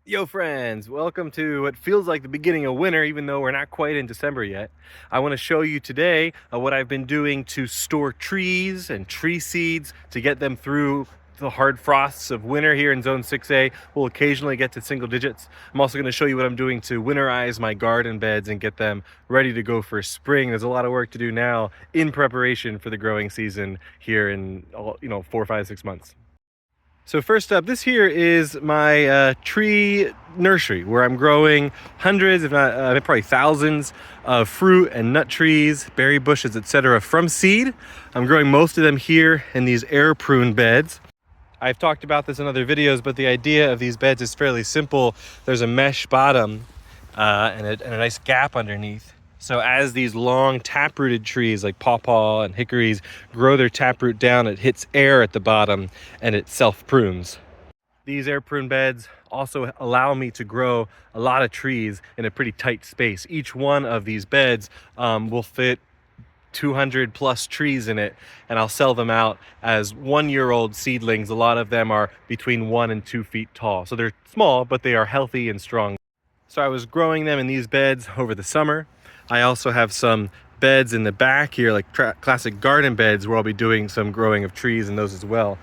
Yo friends, welcome to what feels like the beginning of winter, even though we're not quite in December yet. I want to show you today what I've been doing to store trees and tree seeds to get them through the hard frosts of winter here in Zone 6A. We'll occasionally get to single digits. I'm also going to show you what I'm doing to winterize my garden beds and get them ready to go for spring. There's a lot of work to do now in preparation for the growing season here in 4, 5, 6 months. So first up, this here is my tree nursery where I'm growing hundreds, if not probably thousands of fruit and nut trees, berry bushes, etc. from seed. I'm growing most of them here in these air prune beds. I've talked about this in other videos, but the idea of these beds is fairly simple. There's a mesh bottom and a nice gap underneath. So as these long taprooted trees like pawpaw and hickories grow their taproot down, it hits air at the bottom and it self-prunes. These air prune beds also allow me to grow a lot of trees in a pretty tight space. Each one of these beds will fit 200 plus trees in it, and I'll sell them out as 1-year-old seedlings. A lot of them are between 1 and 2 feet tall. So they're small, but they are healthy and strong. So I was growing them in these beds over the summer. I also have some beds in the back here, like classic garden beds, where I'll be doing some growing of trees in those as well.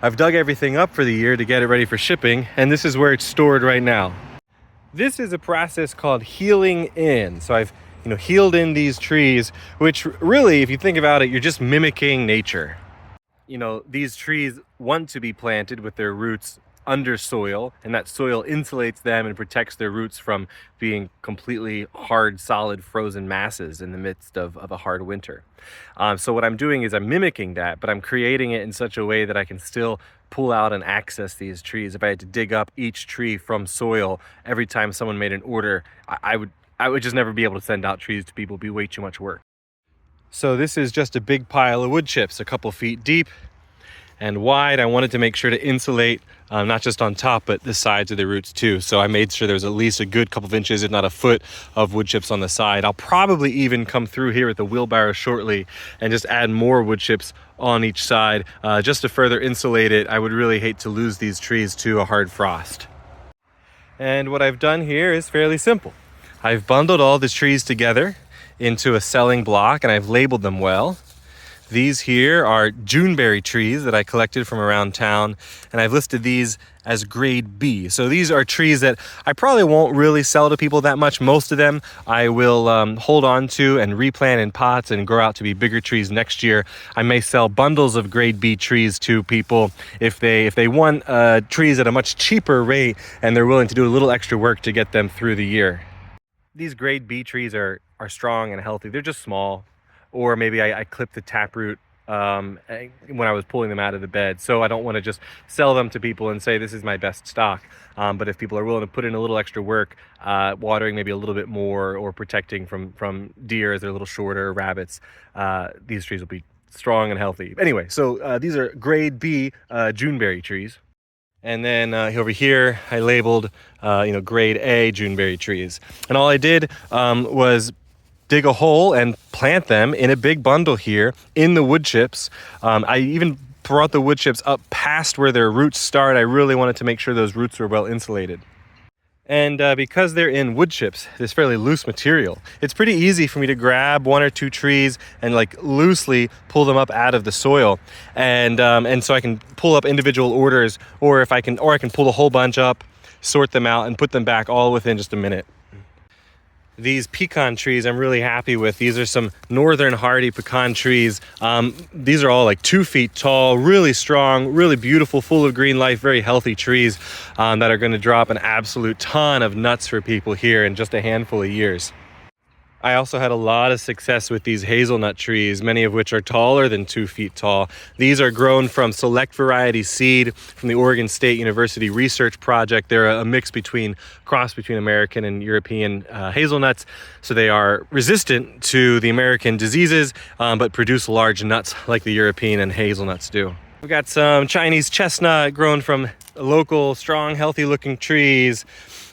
I've dug everything up for the year to get it ready for shipping, and this is where it's stored right now. This is a process called healing in. So I've healed in these trees, which really, if you think about it, you're just mimicking nature. These trees want to be planted with their roots under soil, and that soil insulates them and protects their roots from being completely hard, solid, frozen masses in the midst of a hard winter. So what I'm doing is I'm mimicking that, but I'm creating it in such a way that I can still pull out and access these trees. If I had to dig up each tree from soil every time someone made an order, I would just never be able to send out trees to people. It'd be way too much work. So this is just a big pile of wood chips, a couple feet deep and wide. I wanted to make sure to insulate not just on top, but the sides of the roots too. So I made sure there was at least a good couple of inches, if not a foot, of wood chips on the side. I'll probably even come through here with the wheelbarrow shortly and just add more wood chips on each side just to further insulate it. I would really hate to lose these trees to a hard frost. And what I've done here is fairly simple. I've bundled all the trees together into a selling block and I've labeled them well. These here are Juneberry trees that I collected from around town, and I've listed these as grade B. So these are trees that I probably won't really sell to people that much. Most of them I will hold on to and replant in pots and grow out to be bigger trees next year. I may sell bundles of grade B trees to people if they want trees at a much cheaper rate and they're willing to do a little extra work to get them through the year. These grade B trees are strong and healthy. They're just small. Or maybe I clipped the taproot when I was pulling them out of the bed. So I don't want to just sell them to people and say this is my best stock. But if people are willing to put in a little extra work, watering maybe a little bit more or protecting from deer as they're a little shorter, rabbits, these trees will be strong and healthy. Anyway, so these are grade B Juneberry trees. And then over here, I labeled, grade A Juneberry trees. And all I did was dig a hole and plant them in a big bundle here in the wood chips. I even brought the wood chips up past where their roots start. I really wanted to make sure those roots were well insulated. And because they're in wood chips, this fairly loose material, it's pretty easy for me to grab 1 or 2 trees and loosely pull them up out of the soil. And so I can pull up individual orders, or I can pull the whole bunch up, sort them out, and put them back all within just a minute. These pecan trees I'm really happy with. These are some northern hardy pecan trees. These are all 2 feet tall, really strong, really beautiful, full of green life, very healthy trees that are going to drop an absolute ton of nuts for people here in just a handful of years. I also had a lot of success with these hazelnut trees, many of which are taller than 2 feet tall. These are grown from select variety seed from the Oregon State University Research Project. They're a cross between American and European hazelnuts. So they are resistant to the American diseases, but produce large nuts like the European and hazelnuts do. We got some Chinese chestnut grown from local, strong, healthy looking trees.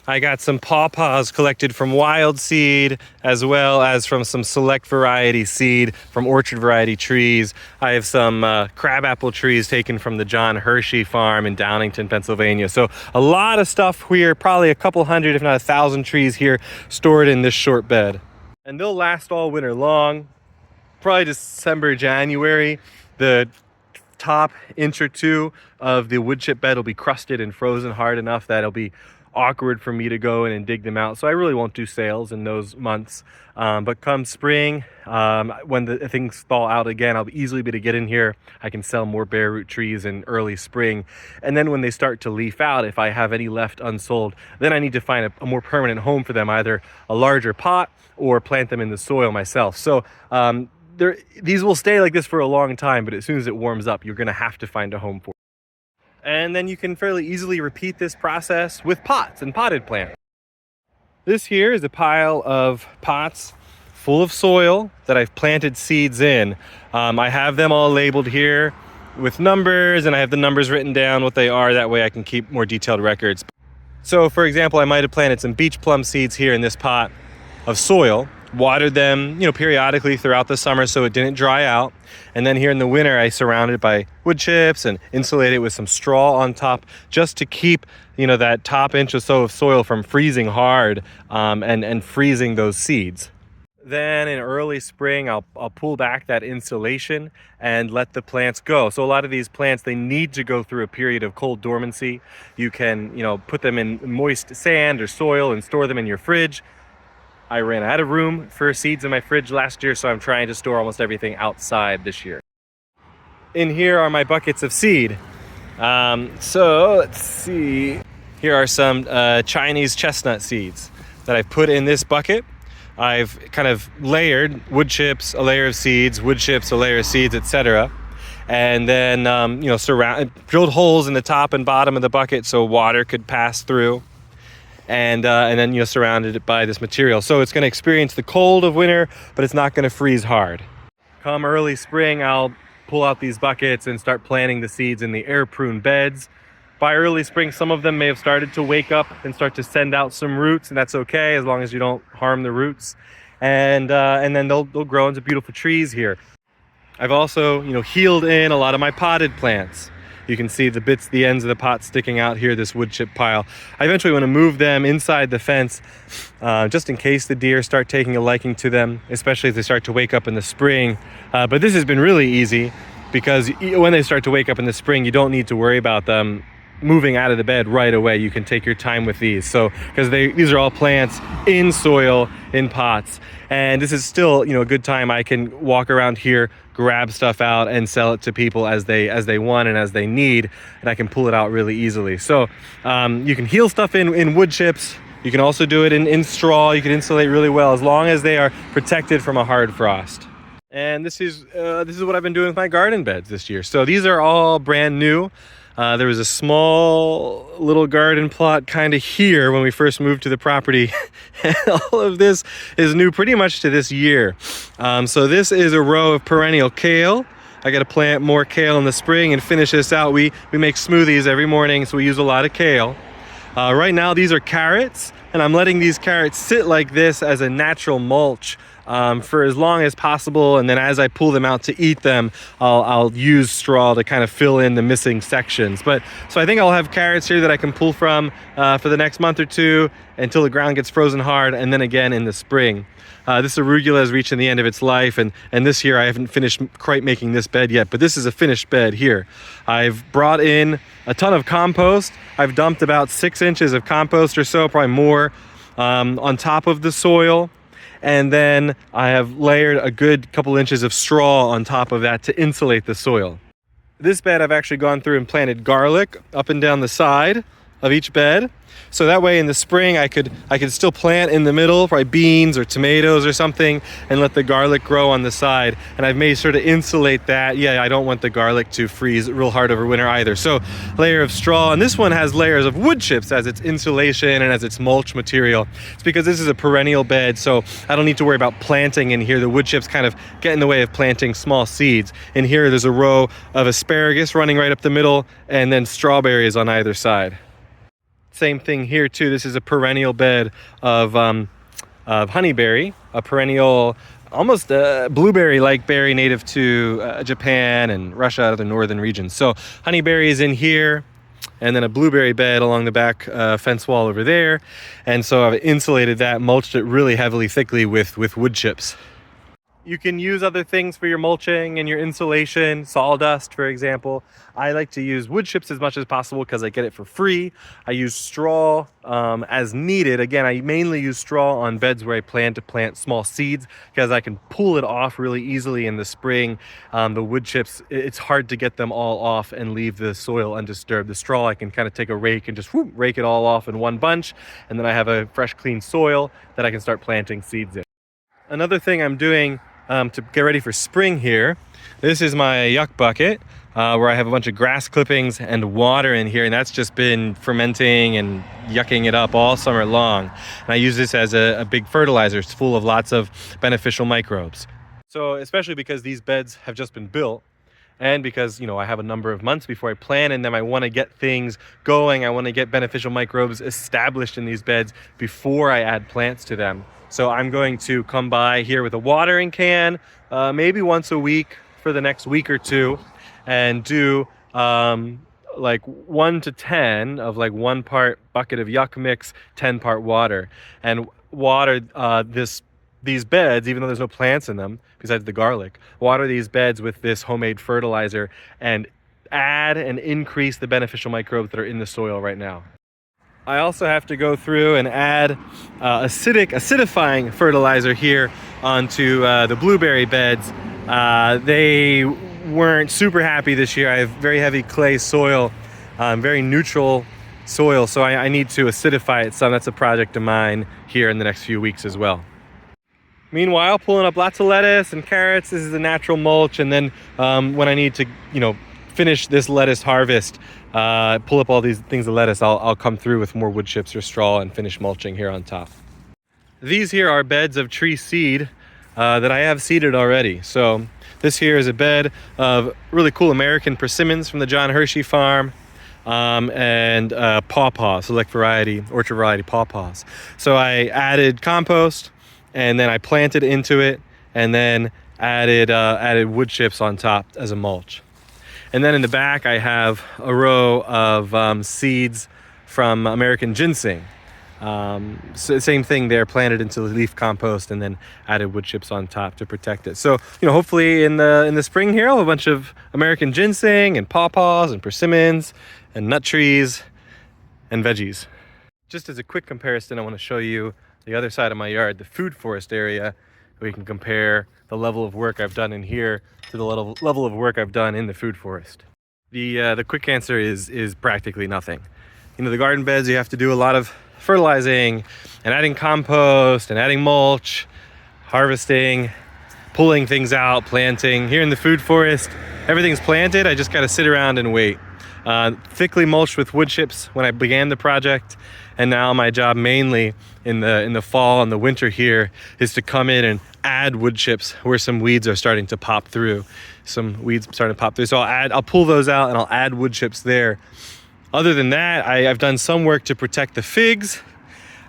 I got some pawpaws collected from wild seed, as well as from some select variety seed from orchard variety trees. I have some crabapple trees taken from the John Hershey farm in Downingtown, Pennsylvania. So a lot of stuff here, probably a couple hundred, if not 1,000 trees here stored in this short bed. And they'll last all winter long, probably December, January. The top inch or two of the wood chip bed will be crusted and frozen hard enough that it'll be awkward for me to go in and dig them out, so I really won't do sales in those months. But come spring, when the things thaw out again, I'll easily be able to get in here. I can sell more bare root trees in early spring, and then when they start to leaf out, if I have any left unsold, then I need to find a more permanent home for them, either a larger pot or plant them in the soil myself. So these will stay like this for a long time, but as soon as it warms up, you're going to have to find a home for it. And then you can fairly easily repeat this process with pots and potted plants. This here is a pile of pots full of soil that I've planted seeds in. I have them all labeled here with numbers, and I have the numbers written down what they are. That way I can keep more detailed records. So for example, I might have planted some beach plum seeds here in this pot of soil, watered them, periodically throughout the summer so it didn't dry out. And then here in the winter, I surrounded it by wood chips and insulated it with some straw on top, just to keep, that top inch or so of soil from freezing hard and freezing those seeds. Then in early spring, I'll pull back that insulation and let the plants go. So a lot of these plants, they need to go through a period of cold dormancy. You can, put them in moist sand or soil and store them in your fridge. I ran out of room for seeds in my fridge last year, so I'm trying to store almost everything outside this year. In here are my buckets of seed. So let's see. Here are some Chinese chestnut seeds that I've put in this bucket. I've kind of layered wood chips, a layer of seeds, wood chips, a layer of seeds, etc. And then, drilled holes in the top and bottom of the bucket so water could pass through. And then surrounded it by this material. So it's going to experience the cold of winter, but it's not going to freeze hard. Come early spring, I'll pull out these buckets and start planting the seeds in the air-prune beds. By early spring, some of them may have started to wake up and start to send out some roots, and that's okay as long as you don't harm the roots. And then they'll grow into beautiful trees here. I've also, healed in a lot of my potted plants. You can see the ends of the pot sticking out here, this wood chip pile. I eventually want to move them inside the fence, just in case the deer start taking a liking to them, especially if they start to wake up in the spring. But this has been really easy, because when they start to wake up in the spring, you don't need to worry about them moving out of the bed right away. You can take your time with these. So, because these are all plants in soil, in pots. And this is still, a good time. I can walk around here, grab stuff out and sell it to people as they want and as they need, and I can pull it out really easily. So you can heal stuff in wood chips. You can also do it in straw. You can insulate really well as long as they are protected from a hard frost. And this is what I've been doing with my garden beds this year. So these are all brand new. There was a small little garden plot kind of here when we first moved to the property. And all of this is new pretty much to this year. So this is a row of perennial kale. I got to plant more kale in the spring and finish this out. We make smoothies every morning, so we use a lot of kale. Right now these are carrots, and I'm letting these carrots sit like this as a natural mulch for as long as possible, and then as I pull them out to eat them, I'll use straw to kind of fill in the missing sections. So I think I'll have carrots here that I can pull from for the next month or two until the ground gets frozen hard, and then again in the spring. This arugula is reaching the end of its life, and this year I haven't finished quite making this bed yet, but this is a finished bed here. I've brought in a ton of compost. I've dumped about 6 inches of compost or so, probably more, on top of the soil. And then I have layered a good couple inches of straw on top of that to insulate the soil. This bed I've actually gone through and planted garlic up and down the side. of each bed. So that way in the spring I could still plant in the middle, probably beans or tomatoes or something, and let the garlic grow on the side. And I've made sure to insulate that. Yeah, I don't want the garlic to freeze real hard over winter either. So layer of straw, and this one has layers of wood chips as its insulation and as its mulch material. It's because this is a perennial bed, so I don't need to worry about planting in here. The wood chips kind of get in the way of planting small seeds. In here there's a row of asparagus running right up the middle, and then strawberries on either side. Same thing here too. This is a perennial bed of honeyberry, a perennial, almost a blueberry-like berry native to Japan and Russia, other northern regions. So honeyberry is in here, and then a blueberry bed along the back fence wall over there. And so I've insulated that, mulched it really heavily, thickly with wood chips. You can use other things for your mulching and your insulation, sawdust, for example. I like to use wood chips as much as possible because I get it for free. I use straw as needed. Again, I mainly use straw on beds where I plan to plant small seeds because I can pull it off really easily in the spring. The wood chips, it's hard to get them all off and leave the soil undisturbed. The straw, I can kind of take a rake and just rake it all off in one bunch, and then I have a fresh, clean soil that I can start planting seeds in. Another thing I'm doing to get ready for spring here, this is my yuck bucket where I have a bunch of grass clippings and water in here, and that's just been fermenting and yucking it up all summer long. And I use this as a big fertilizer. It's full of lots of beneficial microbes. So especially because these beds have just been built, and because, you know, I have a number of months before I plant in them, I want to get things going. I want to get beneficial microbes established in these beds before I add plants to them. So I'm going to come by here with a watering can, maybe once a week for the next week or two, and do like 1 to 10 of like 1 part bucket of yuck mix, 10 part water, and water these beds, even though there's no plants in them besides the garlic. Water these beds with this homemade fertilizer and add and increase the beneficial microbes that are in the soil right now. I also have to go through and add acidifying fertilizer here onto the blueberry beds. They weren't super happy this year. I have very heavy clay soil, very neutral soil, so I need to acidify it some. That's a project of mine here in the next few weeks as well. Meanwhile, pulling up lots of lettuce and carrots. This is a natural mulch, and then when I need to, finish this lettuce harvest, pull up all these things of lettuce, I'll come through with more wood chips or straw and finish mulching here on top. These here are beds of tree seed that I have seeded already. So this here is a bed of really cool American persimmons from the John Hershey farm, and pawpaw, select variety, orchard variety pawpaws. So I added compost, and then I planted into it, and then added wood chips on top as a mulch. And then in the back, I have a row of seeds from American ginseng. So same thing there, planted into leaf compost and then added wood chips on top to protect it. So, hopefully in the spring here, I'll have a bunch of American ginseng and pawpaws and persimmons and nut trees and veggies. Just as a quick comparison, I want to show you the other side of my yard, the food forest area. We can compare the level of work I've done in here to the level of work I've done in the food forest. The quick answer is practically nothing. The garden beds, you have to do a lot of fertilizing and adding compost and adding mulch, harvesting, pulling things out, planting. Here in the food forest, everything's planted. I just got to sit around and wait. Thickly mulched with wood chips when I began the project, and now my job mainly in the fall and the winter here is to come in and add wood chips where some weeds are starting to pop through. So I'll pull those out and I'll add wood chips there. Other than that, I've done some work to protect the figs,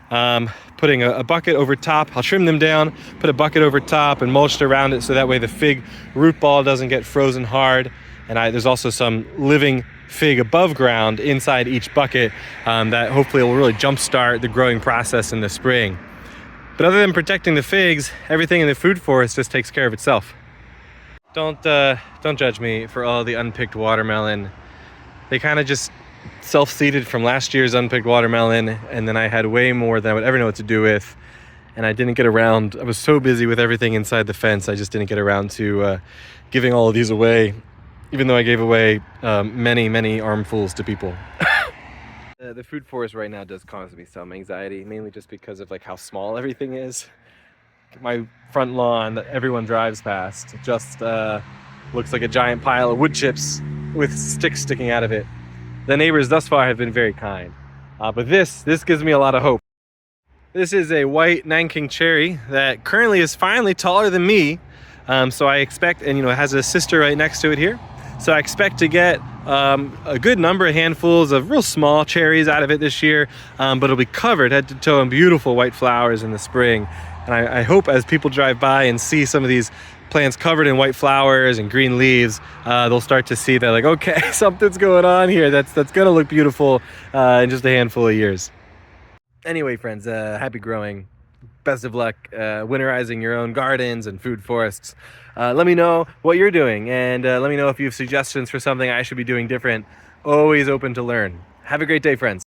putting a bucket over top. I'll trim them down, put a bucket over top and mulched around it so that way the fig root ball doesn't get frozen hard. And there's also some living fig above ground inside each bucket that hopefully will really jumpstart the growing process in the spring. But other than protecting the figs, everything in the food forest just takes care of itself. Don't judge me for all the unpicked watermelon. They kind of just self-seeded from last year's unpicked watermelon, and then I had way more than I would ever know what to do with, and I didn't get around. I was so busy with everything inside the fence, I just didn't get around to giving all of these away, even though I gave away many armfuls to people. The food forest right now does cause me some anxiety, mainly just because of like how small everything is. My front lawn that everyone drives past just looks like a giant pile of wood chips with sticks sticking out of it. The neighbors thus far have been very kind, but this gives me a lot of hope. This is a white Nanking cherry that currently is finally taller than me. So I expect, and it has a sister right next to it here. So I expect to get a good number of handfuls of real small cherries out of it this year, but it'll be covered head to toe in beautiful white flowers in the spring. And I hope as people drive by and see some of these plants covered in white flowers and green leaves, they'll start to see that, like, okay, something's going on here that's gonna look beautiful in just a handful of years. Anyway, friends, happy growing. Best of luck winterizing your own gardens and food forests. Let me know what you're doing, and let me know if you have suggestions for something I should be doing different. Always open to learn. Have a great day, friends.